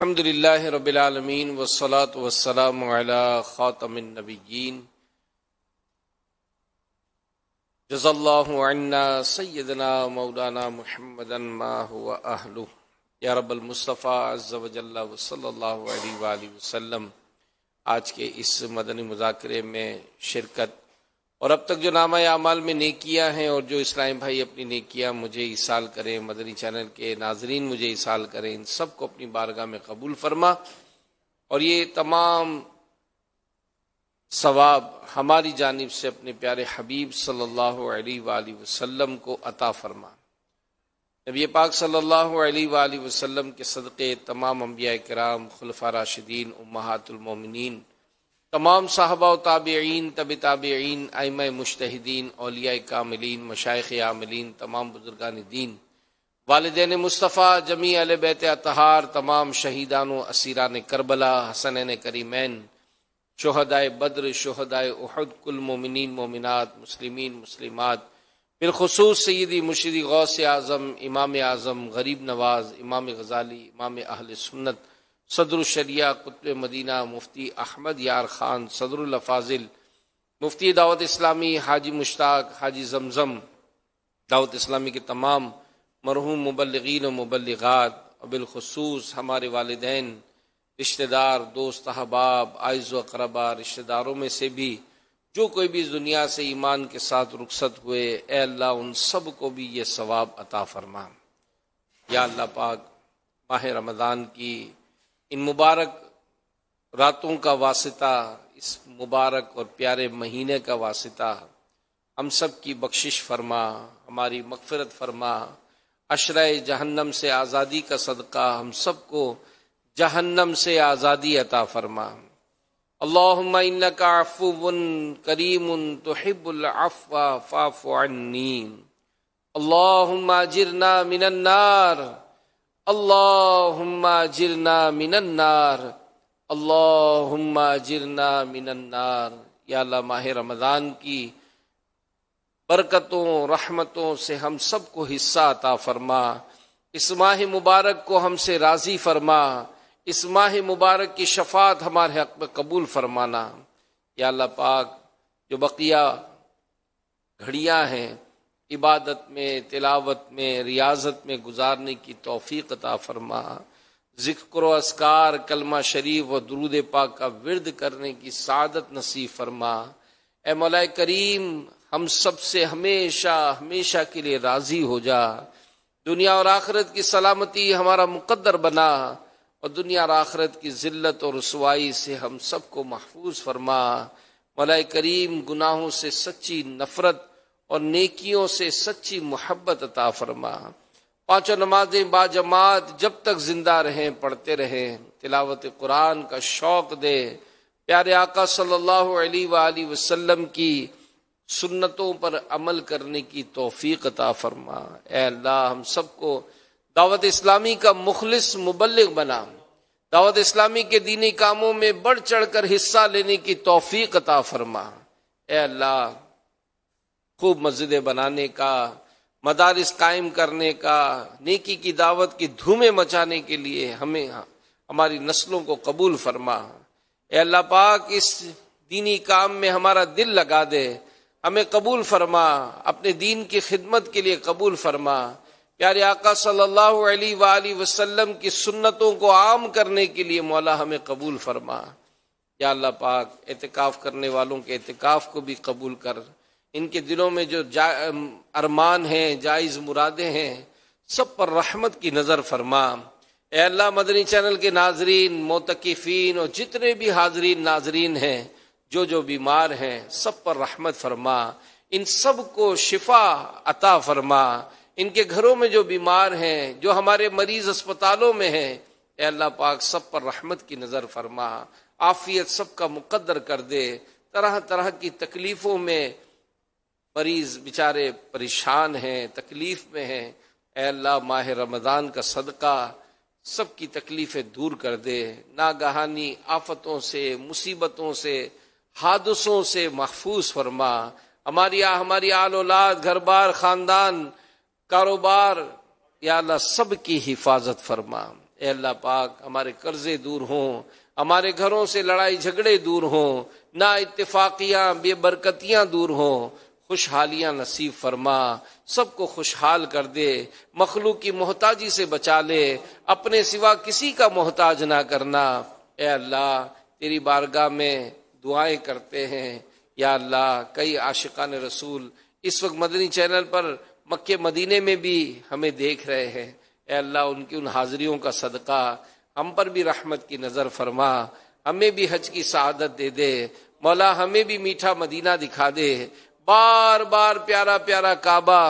الحمد للہ رب العالمین والصلاة والسلام علی خاتم النبیین جزا اللہ عنا سیدنا مولانا محمدا ما هو اہلہ یا رب المصطفیٰ عز وجل وصلی اللہ علیہ وآلہ وسلم۔ آج کے اس مدنی مذاکرے میں شرکت اور اب تک جو نامہ اعمال میں نیکیاں ہیں اور جو اسلام بھائی اپنی نیکیاں مجھے ایصال کریں، مدنی چینل کے ناظرین مجھے ایصال کریں، ان سب کو اپنی بارگاہ میں قبول فرما، اور یہ تمام ثواب ہماری جانب سے اپنے پیارے حبیب صلی اللہ علیہ وآلہ وسلم کو عطا فرما۔ نبی پاک صلی اللہ علیہ وآلہ وسلم کے صدقے تمام انبیاء کرام، خلفاء راشدین، امہات المومنین، تمام صحابہ و تابعین، طب تابعین، ائمہ مجتہدین، اولیاء کاملین، مشائخ عاملین، تمام بزرگان دین، والدین مصطفیٰ، جمیع اہل بیت اطہار، تمام شہیدان و اسیران کربلا، حسنین کریمین، شہدائے بدر، شہدائے احد، کل مومنین مومنات، مسلمین مسلمات، بالخصوص سیدی مرشدی غوث اعظم، امام اعظم، غریب نواز، امام غزالی، امام اہل سنت، صدر الشریعہ، قطب مدینہ، مفتی احمد یار خان، صدر الافاضل، مفتی دعوت اسلامی حاجی مشتاق، حاجی زمزم، دعوت اسلامی کے تمام مرحوم مبلغین و مبلغات، اور بالخصوص ہمارے والدین، رشتہ دار، دوست احباب، اعز و اقربا، رشتہ داروں میں سے بھی جو کوئی بھی اس دنیا سے ایمان کے ساتھ رخصت ہوئے، اے اللہ ان سب کو بھی یہ ثواب عطا فرما۔ یا اللہ پاک، ماہ رمضان کی ان مبارک راتوں کا واسطہ، اس مبارک اور پیارے مہینے کا واسطہ ہم سب کی بخشش فرما، ہماری مغفرت فرما، عشرہ جہنم سے آزادی کا صدقہ ہم سب کو جہنم سے آزادی عطا فرما۔ اللہم انک عفو کریم تحب العفو فاعف عنی، اللہم اجرنا من النار، اللہم اجرنا من النار، اللہم اجرنا من النار۔ یا اللہ، ماہ رمضان کی برکتوں رحمتوں سے ہم سب کو حصہ عطا فرما، اس ماہ مبارک کو ہم سے راضی فرما، اس ماہ مبارک کی شفاعت ہمارے حق میں قبول فرمانا۔ یا اللہ پاک، جو بقیہ گھڑیاں ہیں عبادت میں، تلاوت میں، ریاضت میں گزارنے کی توفیق عطا فرما، ذکر و اذکار، کلمہ شریف و درود پاک کا ورد کرنے کی سعادت نصیب فرما۔ اے مولا کریم، ہم سب سے ہمیشہ ہمیشہ کے لیے راضی ہو جا، دنیا اور آخرت کی سلامتی ہمارا مقدر بنا، اور دنیا اور آخرت کی ذلت اور رسوائی سے ہم سب کو محفوظ فرما۔ مولا کریم، گناہوں سے سچی نفرت اور نیکیوں سے سچی محبت عطا فرما۔ پانچوں نمازیں باجماعت جب تک زندہ رہیں پڑھتے رہیں، تلاوت قرآن کا شوق دے، پیارے آقا صلی اللہ علیہ وآلہ وسلم کی سنتوں پر عمل کرنے کی توفیق عطا فرما۔ اے اللہ، ہم سب کو دعوت اسلامی کا مخلص مبلغ بنا، دعوت اسلامی کے دینی کاموں میں بڑھ چڑھ کر حصہ لینے کی توفیق عطا فرما۔ اے اللہ، خوب مسجدیں بنانے کا، مدارس قائم کرنے کا، نیکی کی دعوت کی دھومیں مچانے کے لیے ہمیں ہماری نسلوں کو قبول فرما۔ اے اللہ پاک، اس دینی کام میں ہمارا دل لگا دے، ہمیں قبول فرما، اپنے دین کی خدمت کے لیے قبول فرما۔ پیارے آقا صلی اللہ علیہ وآلہ وسلم کی سنتوں کو عام کرنے کے لیے مولا ہمیں قبول فرما۔ یا اللہ پاک، اعتکاف کرنے والوں کے اعتکاف کو بھی قبول کر، ان کے دلوں میں جو ارمان ہیں، جائز مرادیں ہیں، سب پر رحمت کی نظر فرما۔ اے اللہ، مدنی چینل کے ناظرین، معتکفین اور جتنے بھی حاضرین ناظرین ہیں، جو بیمار ہیں، سب پر رحمت فرما، ان سب کو شفا عطا فرما۔ ان کے گھروں میں جو بیمار ہیں، جو ہمارے مریض اسپتالوں میں ہیں، اے اللہ پاک، سب پر رحمت کی نظر فرما، عافیت سب کا مقدر کر دے۔ طرح طرح کی تکلیفوں میں مریض بیچارے پریشان ہیں، تکلیف میں ہیں، اے اللہ، ماہ رمضان کا صدقہ سب کی تکلیفیں دور کر دے، ناگہانی آفتوں سے، مصیبتوں سے، حادثوں سے محفوظ فرما۔ ہماری آل اولاد، گھر بار، خاندان، کاروبار، یا اللہ سب کی حفاظت فرما۔ اے اللہ پاک ہمارے قرضے دور ہوں، ہمارے گھروں سے لڑائی جھگڑے دور ہوں، نا اتفاقیاں بے برکتیاں دور ہوں، خوشحالیاں نصیب فرما، سب کو خوشحال کر دے، مخلوق کی محتاجی سے بچا لے، اپنے سوا کسی کا محتاج نہ کرنا۔ اے اللہ تیری بارگاہ میں دعائیں کرتے ہیں، یا اللہ کئی عاشقان رسول اس وقت مدنی چینل پر مکے مدینے میں بھی ہمیں دیکھ رہے ہیں، اے اللہ ان کی ان حاضریوں کا صدقہ ہم پر بھی رحمت کی نظر فرما، ہمیں بھی حج کی سعادت دے دے مولا، ہمیں بھی میٹھا مدینہ دکھا دے، بار بار پیارا پیارا کعبہ،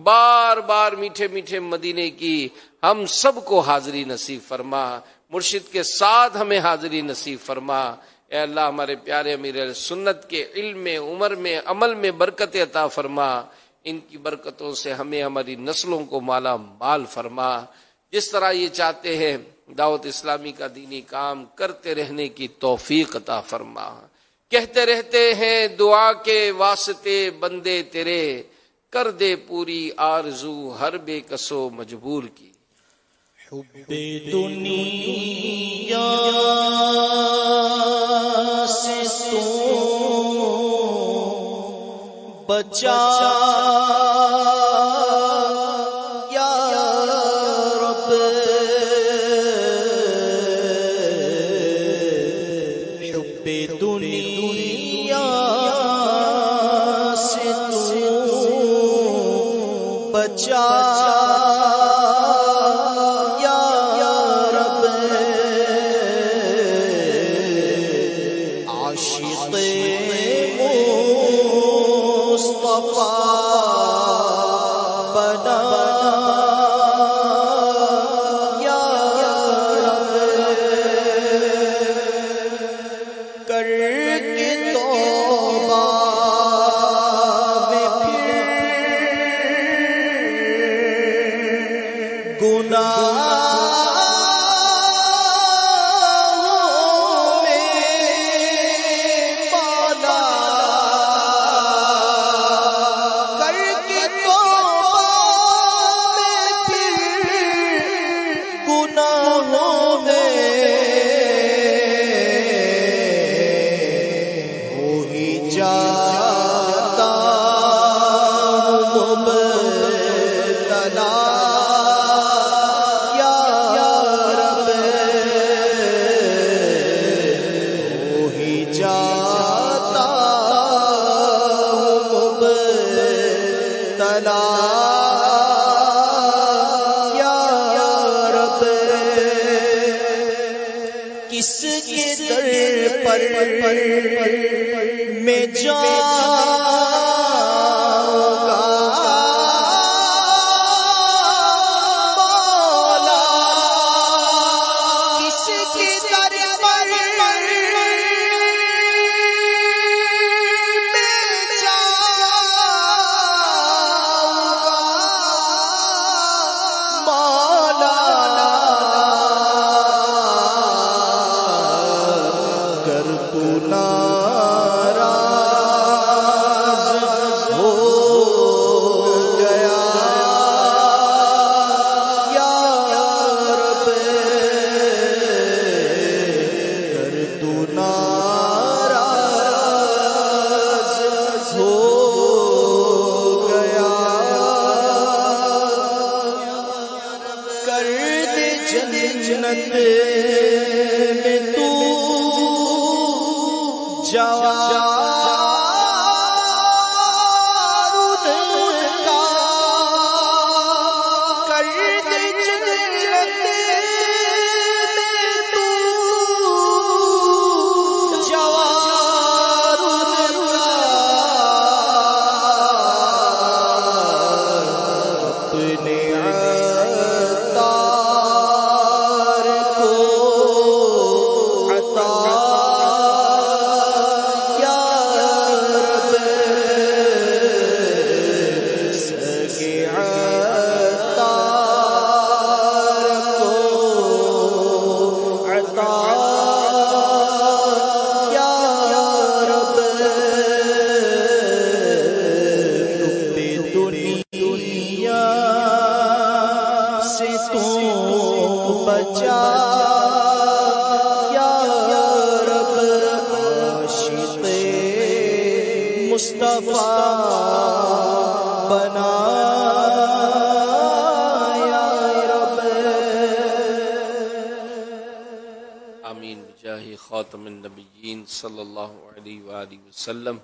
بار بار میٹھے میٹھے مدینے کی ہم سب کو حاضری نصیب فرما، مرشد کے ساتھ ہمیں حاضری نصیب فرما۔ اے اللہ ہمارے پیارے امیر اہل سنت کے علم میں، عمر میں، عمل میں برکت عطا فرما، ان کی برکتوں سے ہمیں ہماری نسلوں کو مالا مال فرما، جس طرح یہ چاہتے ہیں دعوت اسلامی کا دینی کام کرتے رہنے کی توفیق عطا فرما۔ کہتے رہتے ہیں دعا کے واسطے بندے تیرے، کر دے پوری آرزو ہر بے کسو مجبور کی۔ حب دنیا سے تو بچا یا رب، حب دنیا سے تو بچا کس کے در پر میں جاؤں گا مولا، کس کے در پر میں جاؤں گا مولا، جنت میں تو بچا مصطفیٰ بنایا رب. آمین بجاہ خاتم النبیین صلی اللہ علیہ وآلہ وسلم.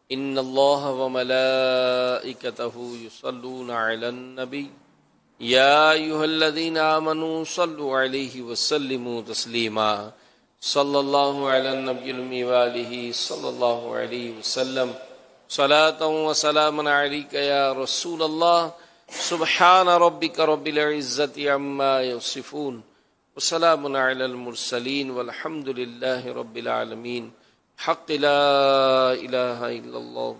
ان اللہ وملائکتہ یصلون علی النبی یا ایھا الذین آمنوا صلوا علیہ وسلموا تسلیما. صلی اللہ علی النبی الأمی وآلہ صلی اللہ علیہ وسلم. صلاۃ و سلام علیک یا رسول اللہ. سبحان ربک رب العزۃ عما یصفون وسلام علی المرسلین والحمد للہ رب العالمین. حق لا الہ الا اللہ.